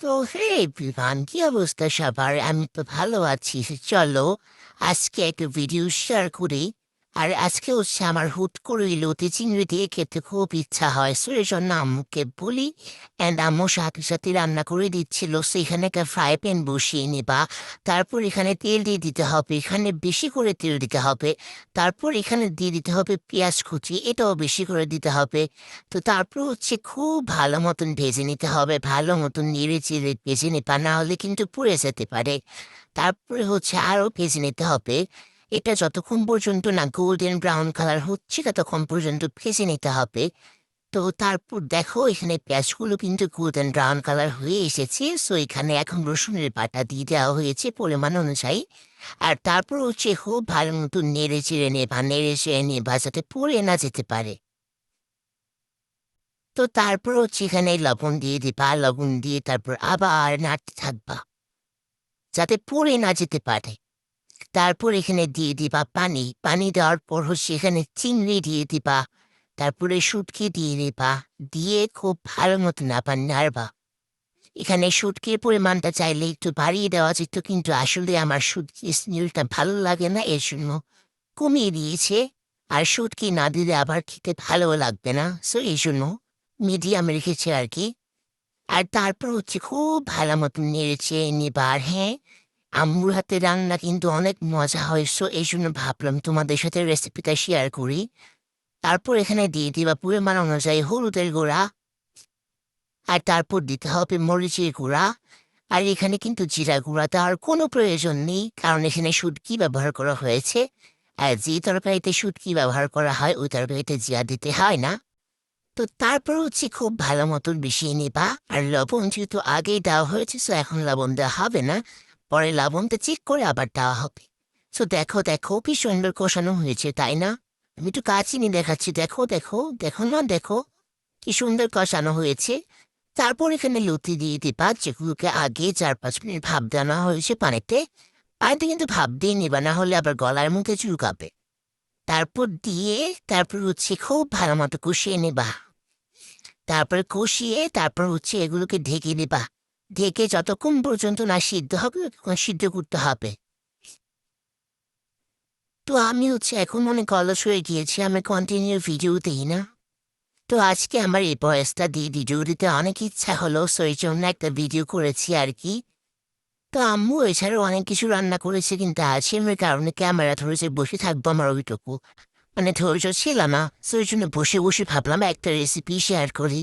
তো হে বিমান, কি অবস্থা সবার? আমি তো ভালো আছি। চলো আজকে একটা ভিডিও শেয়ার করি। আর আজকে হচ্ছে আমার হুট করে লতি চিংড়ি দিয়ে খেতে খুব ইচ্ছা হয়, সো এই জন্য আম্মুকে বলি। অ্যান্ড আম্মু সাথে সাথে রান্না করে দিচ্ছিল। সো এখানে একটা ফ্রাই প্যান বসিয়ে নিবা। তারপর এখানে তেল দিয়ে দিতে হবে, এখানে বেশি করে তেল দিতে হবে। তারপর এখানে দিয়ে দিতে হবে পেঁয়াজ কুচি, এটাও বেশি করে দিতে হবে। তো তারপর হচ্ছে খুব ভালো মতন ভেজে নিতে হবে, ভালো মতন নেড়ে চেড়ে ভেজে নিবা, না হলে কিন্তু পুড়ে যেতে পারে। তারপরে হচ্ছে আরও ভেজে নিতে হবে। এটা যতক্ষণ পর্যন্ত না গোল্ডেন ব্রাউন কালার হচ্ছে ততক্ষণ পর্যন্ত ভেজে নিতে হবে। তো তারপর দেখো এখানে পেঁয়াজগুলো কিন্তু গোল্ডেন ব্রাউন কালার হয়ে এসেছে, সো এখানে এখন রসুনের বাটা দিয়ে দেওয়া হয়েছে পরিমাণ অনুযায়ী। আর তারপর হচ্ছে খুব ভালো মতো নেড়ে চেড়ে নেবা যাতে পুড়ে না যেতে পারে। তো তারপর হচ্ছে এখানে লবণ দিয়ে দিবা, লবণ দিয়ে তারপর আবার নাড়তে থাকবা যাতে পুড়ে না যেতে পারে। তারপর এখানে দিয়ে দিবা পানি, পানি দেওয়ার পর হচ্ছে এখানে চিংড়ি দিয়ে দিবা। তারপরে শুটকি দিয়ে দিবা, দিয়ে খুব ভালো মতো নাড়বা। এখানে শুটকির পরিমাণটা চাইলে একটু বাড়িয়ে দেওয়া যেত, কিন্তু আসলে আমার শুটকির স্মেলটা ভালো লাগে না, এর জন্য কমিয়ে দিয়েছে। আর শুটকি না দিলে আবার খেতে ভালো লাগবে না, সো এই জন্য মিডিয়ামে রেখেছে আর কি। আর তারপর হচ্ছে খুব ভালো মতন নেড়েছে নিবা। আর হ্যাঁ, আম্মুর হাতে রান্না কিন্তু অনেক মজা হয়, সো এই জন্য ভাবলাম তোমাদের সাথে রেসিপিটা শেয়ার করি। তারপর এখানে দিয়ে দিবা পরিমাণ অনুযায়ী হলুদের গুঁড়া। আর তারপর দিতে হবে মরিচের গুঁড়া। আর এখানে কিন্তু জিরা গুঁড়া দেওয়ার কোনো প্রয়োজন নেই, কারণ এখানে শুটকি ব্যবহার করা হয়েছে। আর যে তরকারিতে শুটকি ব্যবহার করা হয় ওই তরকারিতে জিরা দিতে হয় না। তো তারপর হচ্ছে খুব ভালো মতন মিশিয়ে নিবা। আর লবণ যেহেতু আগেই দেওয়া হয়েছে, সো এখন লবণ দেওয়া হবে না, পরে লবণটা চেক করে আবার দেওয়া হবে। সো দেখো দেখো কি সুন্দর কষানো হয়েছে, তাই না? আমি একটু কাছে নিয়ে দেখাচ্ছি, দেখো দেখো দেখো না, দেখো কি সুন্দর কষানো হয়েছে। তারপর এখানে লতি দিয়ে দিবা, যেগুলোকে আগে 4-5 মিনিট ভাপ দেওয়া হয়েছে পানিতে। পানিতে কিন্তু ভাপ দিয়ে নিবা, না হলে আবার গলার মধ্যে চুলকাবে। তারপর দিয়ে তারপর হচ্ছে খুব ভালো মতো কষিয়ে নেবা। তারপর হচ্ছে এগুলোকে ঢেকে দিবা। ঢেকে যতক্ষণ পর্যন্ত না সিদ্ধ হবে ততক্ষণ সিদ্ধ করতে হবে। তো আমি হচ্ছে এখন অনেক অলস হয়ে গিয়েছি, আমি কন্টিনিউ ভিডিও দিই না। তো আজকে আমার এই বয়সটা দিয়ে ভিডিও দিতে অনেক ইচ্ছা হলো, সো এই জন্য একটা ভিডিও করেছি আর কি। তো আম্মু এছাড়াও অনেক কিছু রান্না করেছে, কিন্তু আজকের কারণে ক্যামেরা ধরে যে বসে থাকবো আমার ওইটুকু মানে ধৈর্য ছিল না, সো এই জন্য বসে বসে ভাবলাম একটা রেসিপি শেয়ার করি।